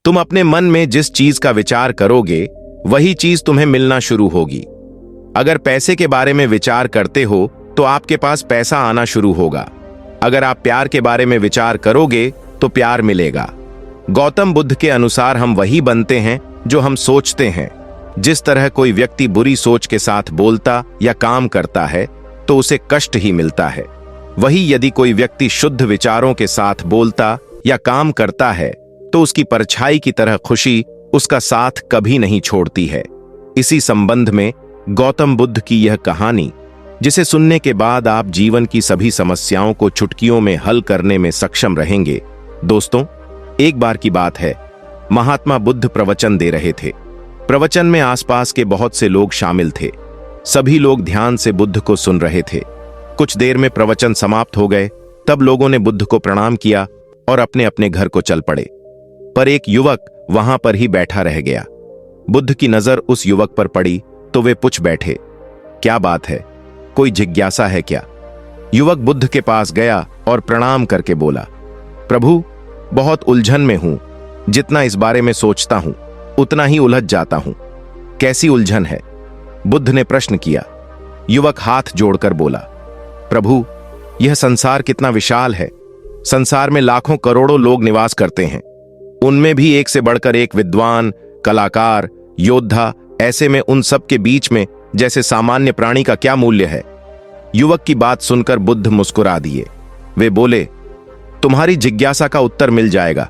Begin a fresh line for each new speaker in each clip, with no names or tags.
तुम अपने मन में जिस चीज का विचार करोगे वही चीज तुम्हें मिलना शुरू होगी। अगर पैसे के बारे में विचार करते हो तो आपके पास पैसा आना शुरू होगा। अगर आप प्यार के बारे में विचार करोगे तो प्यार मिलेगा। गौतम बुद्ध के अनुसार हम वही बनते हैं जो हम सोचते हैं। जिस तरह कोई व्यक्ति बुरी सोच के साथ बोलता या काम करता है तो उसे कष्ट ही मिलता है, वही यदि कोई व्यक्ति शुद्ध विचारों के साथ बोलता या काम करता है तो उसकी परछाई की तरह खुशी उसका साथ कभी नहीं छोड़ती है। इसी संबंध में गौतम बुद्ध की यह कहानी, जिसे सुनने के बाद आप जीवन की सभी समस्याओं को चुटकियों में हल करने में सक्षम रहेंगे। दोस्तों, एक बार की बात है, महात्मा बुद्ध प्रवचन दे रहे थे। प्रवचन में आसपास के बहुत से लोग शामिल थे। सभी लोग ध्यान से बुद्ध को सुन रहे थे। कुछ देर में प्रवचन समाप्त हो गए। तब लोगों ने बुद्ध को प्रणाम किया और अपने अपने घर को चल पड़े। पर एक युवक वहां पर ही बैठा रह गया। बुद्ध की नजर उस युवक पर पड़ी तो वे पूछ बैठे, क्या बात है, कोई जिज्ञासा है क्या? युवक बुद्ध के पास गया और प्रणाम करके बोला, प्रभु, बहुत उलझन में हूं। जितना इस बारे में सोचता हूं उतना ही उलझ जाता हूं। कैसी उलझन है? बुद्ध ने प्रश्न किया। युवक हाथ जोड़कर बोला, प्रभु, यह संसार कितना विशाल है। संसार में लाखों करोड़ों लोग निवास करते हैं। उनमें भी एक से बढ़कर एक विद्वान, कलाकार, योद्धा। ऐसे में उन सब के बीच में जैसे सामान्य प्राणी का क्या मूल्य है? युवक की बात सुनकर बुद्ध मुस्कुरा दिए। वे बोले, तुम्हारी जिज्ञासा का उत्तर मिल जाएगा,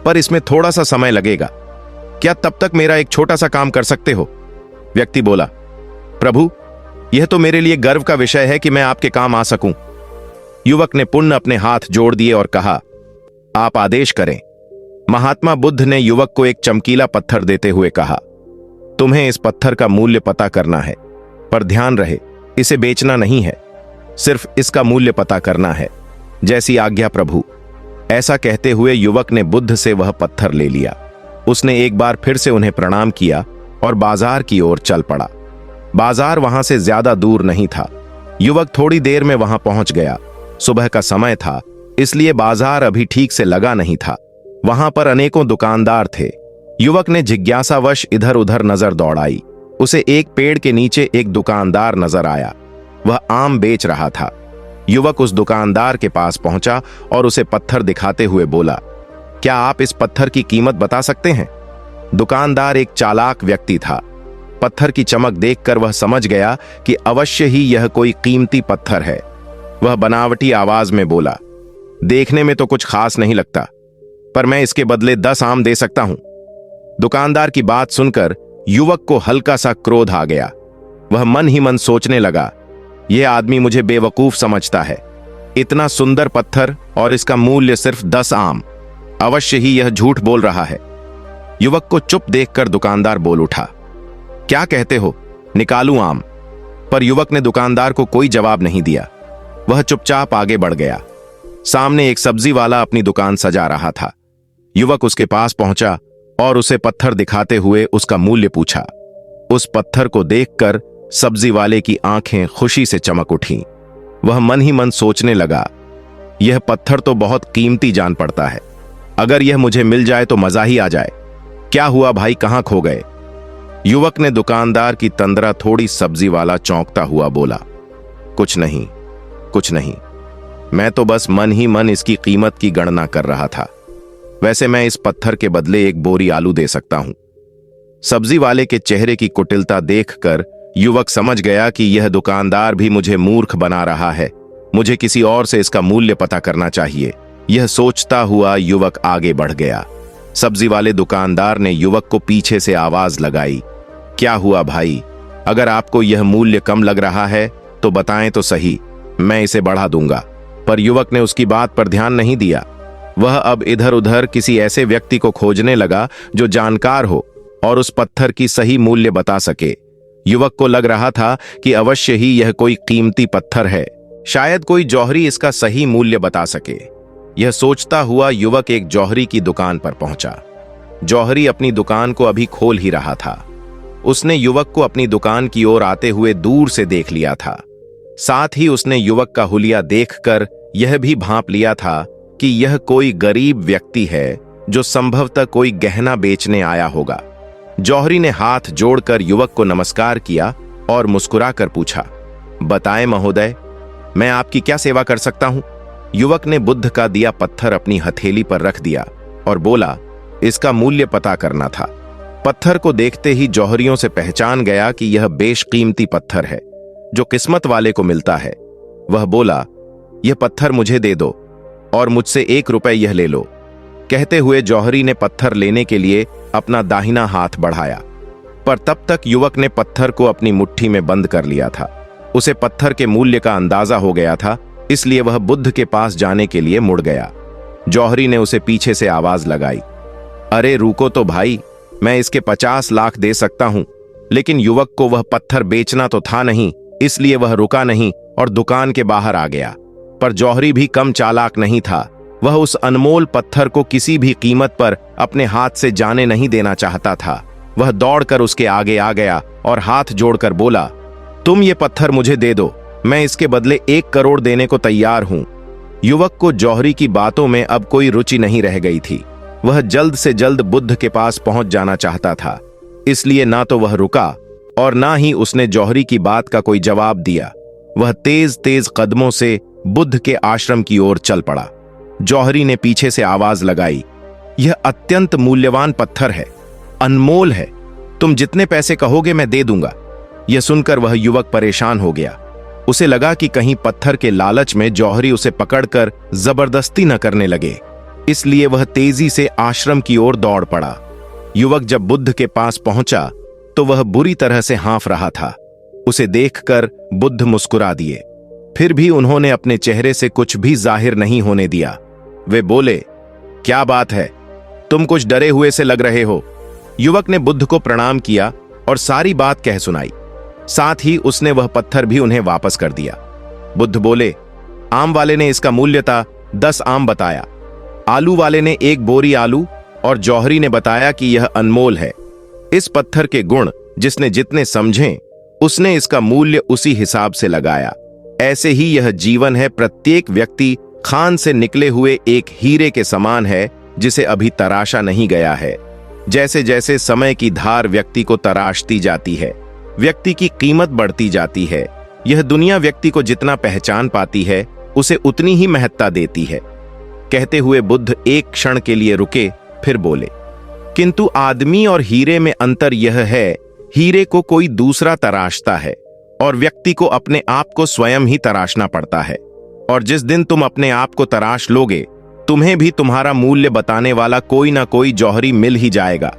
पर इसमें थोड़ा सा समय लगेगा। क्या तब तक मेरा एक छोटा सा काम कर सकते हो? व्यक्ति बोला, प्रभु, यह तो मेरे लिए गर्व का विषय है कि मैं आपके काम आ सकूं। युवक ने पुनः अपने हाथ जोड़ दिए और कहा, आप आदेश करें। महात्मा बुद्ध ने युवक को एक चमकीला पत्थर देते हुए कहा, तुम्हें इस पत्थर का मूल्य पता करना है, पर ध्यान रहे, इसे बेचना नहीं है, सिर्फ इसका मूल्य पता करना है। जैसी आज्ञा प्रभु। ऐसा कहते हुए युवक ने बुद्ध से वह पत्थर ले लिया। उसने एक बार फिर से उन्हें प्रणाम किया और बाजार की ओर चल पड़ा। बाजार वहां से ज्यादा दूर नहीं था। युवक थोड़ी देर में वहां पहुंच गया। सुबह का समय था, इसलिए बाजार अभी ठीक से लगा नहीं था। वहां पर अनेकों दुकानदार थे। युवक ने जिज्ञासावश इधर उधर नजर दौड़ाई। उसे एक पेड़ के नीचे एक दुकानदार नजर आया। वह आम बेच रहा था। युवक उस दुकानदार के पास पहुंचा और उसे पत्थर दिखाते हुए बोला, क्या आप इस पत्थर की कीमत बता सकते हैं? दुकानदार एक चालाक व्यक्ति था। पत्थर की चमक देखकर वह समझ गया कि अवश्य ही यह कोई कीमती पत्थर है। वह बनावटी आवाज में बोला, देखने में तो कुछ खास नहीं लगता, पर मैं इसके बदले 10 आम दे सकता हूं। दुकानदार की बात सुनकर युवक को हल्का सा क्रोध आ गया। वह मन ही मन सोचने लगा, यह आदमी मुझे बेवकूफ समझता है। इतना सुंदर पत्थर और इसका मूल्य सिर्फ 10 आम। अवश्य ही यह झूठ बोल रहा है। युवक को चुप देखकर दुकानदार बोल उठा, क्या कहते हो, निकालूं आम? पर युवक ने दुकानदार को कोई जवाब नहीं दिया। वह चुपचाप आगे बढ़ गया। सामने एक सब्जी वाला अपनी दुकान सजा रहा था। युवक उसके पास पहुंचा और उसे पत्थर दिखाते हुए उसका मूल्य पूछा। उस पत्थर को देखकर सब्जी वाले की आंखें खुशी से चमक उठीं। वह मन ही मन सोचने लगा, यह पत्थर तो बहुत कीमती जान पड़ता है। अगर यह मुझे मिल जाए तो मजा ही आ जाए। क्या हुआ भाई, कहां खो गए? युवक ने दुकानदार की तंद्रा थोड़ी सब्जी वाला चौंकता हुआ बोला, कुछ नहीं, कुछ नहीं, मैं तो बस मन ही मन इसकी कीमत की गणना कर रहा था। वैसे मैं इस पत्थर के बदले एक बोरी आलू दे सकता हूं। सब्जी वाले के चेहरे की कुटिलता देखकर युवक समझ गया कि यह दुकानदार भी मुझे मूर्ख बना रहा है। मुझे किसी और से इसका मूल्य पता करना चाहिए। यह सोचता हुआ युवक आगे बढ़ गया। सब्जी वाले दुकानदार ने युवक को पीछे से आवाज लगाई, क्या हुआ भाई, अगर आपको यह मूल्य कम लग रहा है तो बताएं तो सही, मैं इसे बढ़ा दूंगा। पर युवक ने उसकी बात पर ध्यान नहीं दिया। वह अब इधर उधर किसी ऐसे व्यक्ति को खोजने लगा जो जानकार हो और उस पत्थर की सही मूल्य बता सके। युवक को लग रहा था कि अवश्य ही यह कोई कीमती पत्थर है, शायद कोई जौहरी इसका सही मूल्य बता सके। यह सोचता हुआ युवक एक जौहरी की दुकान पर पहुंचा। जौहरी अपनी दुकान को अभी खोल ही रहा था। उसने युवक को अपनी दुकान की ओर आते हुए दूर से देख लिया था। साथ ही उसने युवक का हुलिया देखकर यह भी भांप लिया था कि यह कोई गरीब व्यक्ति है जो संभवतः कोई गहना बेचने आया होगा। जौहरी ने हाथ जोड़कर युवक को नमस्कार किया और मुस्कुराकर पूछा, बताएं महोदय, मैं आपकी क्या सेवा कर सकता हूं? युवक ने बुद्ध का दिया पत्थर अपनी हथेली पर रख दिया और बोला, इसका मूल्य पता करना था। पत्थर को देखते ही जौहरियों से पहचान गया कि यह बेशकीमती पत्थर है जो किस्मत वाले को मिलता है। वह बोला, यह पत्थर मुझे दे दो और मुझसे 1 रुपए यह ले लो। कहते हुए जौहरी ने पत्थर लेने के लिए अपना दाहिना हाथ बढ़ाया, पर तब तक युवक ने पत्थर को अपनी मुट्ठी में बंद कर लिया था। उसे पत्थर के मूल्य का अंदाजा हो गया था, इसलिए वह बुद्ध के पास जाने के लिए मुड़ गया। जौहरी ने उसे पीछे से आवाज लगाई, अरे रुको तो भाई, मैं इसके 50 लाख दे सकता हूं। लेकिन युवक को वह पत्थर बेचना तो था नहीं, इसलिए वह रुका नहीं और दुकान के बाहर आ गया। पर जौहरी भी कम चालाक नहीं था। वह उस अनमोल पत्थर को किसी भी कीमत पर अपने हाथ से जाने नहीं देना चाहता था। वह दौड़कर उसके आगे आ गया और हाथ जोड़कर बोला, तुम ये पत्थर मुझे दे दो, मैं इसके बदले 1 करोड़ देने को तैयार हूं। युवक को जौहरी की बातों में अब कोई रुचि नहीं रह गई थी। वह जल्द से जल्द बुद्ध के पास पहुंच जाना चाहता था, इसलिए ना तो वह रुका और ना ही उसने जौहरी की बात का कोई जवाब दिया। वह तेज तेज कदमों से बुद्ध के आश्रम की ओर चल पड़ा। जौहरी ने पीछे से आवाज लगाई, यह अत्यंत मूल्यवान पत्थर है, अनमोल है, तुम जितने पैसे कहोगे मैं दे दूंगा। यह सुनकर वह युवक परेशान हो गया। उसे लगा कि कहीं पत्थर के लालच में जौहरी उसे पकड़कर जबरदस्ती न करने लगे, इसलिए वह तेजी से आश्रम की ओर दौड़ पड़ा। युवक जब बुद्ध के पास पहुंचा तो वह बुरी तरह से हाँफ रहा था। उसे देखकर बुद्ध मुस्कुरा दिए, फिर भी उन्होंने अपने चेहरे से कुछ भी जाहिर नहीं होने दिया। वे बोले, क्या बात है, तुम कुछ डरे हुए से लग रहे हो। युवक ने बुद्ध को प्रणाम किया और सारी बात कह सुनाई। साथ ही उसने वह पत्थर भी उन्हें वापस कर दिया। बुद्ध बोले, आम वाले ने इसका मूल्य था 10 आम बताया, आलू वाले ने 1 बोरी आलू और जौहरी ने बताया कि यह अनमोल है। इस पत्थर के गुण जिसने जितने समझे उसने इसका मूल्य उसी हिसाब से लगाया। ऐसे ही यह जीवन है। प्रत्येक व्यक्ति खान से निकले हुए एक हीरे के समान है जिसे अभी तराशा नहीं गया है। जैसे जैसे समय की धार व्यक्ति को तराशती जाती है, व्यक्ति की कीमत बढ़ती जाती है। यह दुनिया व्यक्ति को जितना पहचान पाती है उसे उतनी ही महत्ता देती है। कहते हुए बुद्ध एक क्षण के लिए रुके, फिर बोले, किंतु आदमी और हीरे में अंतर यह है, हीरे को कोई दूसरा तराशता है और व्यक्ति को अपने आप को स्वयं ही तराशना पड़ता है। और जिस दिन तुम अपने आप को तराश लोगे, तुम्हें भी तुम्हारा मूल्य बताने वाला कोई ना कोई जौहरी मिल ही जाएगा।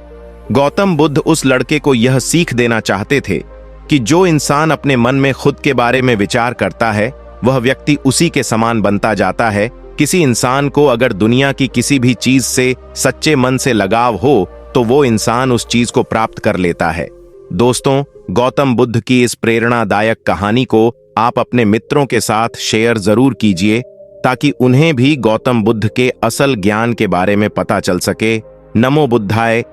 गौतम बुद्ध उस लड़के को यह सीख देना चाहते थे कि जो इंसान अपने मन में खुद के बारे में विचार करता है वह व्यक्ति उसी के समान बनता जाता है। किसी इंसान को अगर दुनिया की किसी भी चीज से सच्चे मन से लगाव हो तो वो इंसान उस चीज को प्राप्त कर लेता है। दोस्तों, गौतम बुद्ध की इस प्रेरणादायक कहानी को आप अपने मित्रों के साथ शेयर जरूर कीजिए ताकि उन्हें भी गौतम बुद्ध के असल ज्ञान के बारे में पता चल सके। नमो बुद्धाय।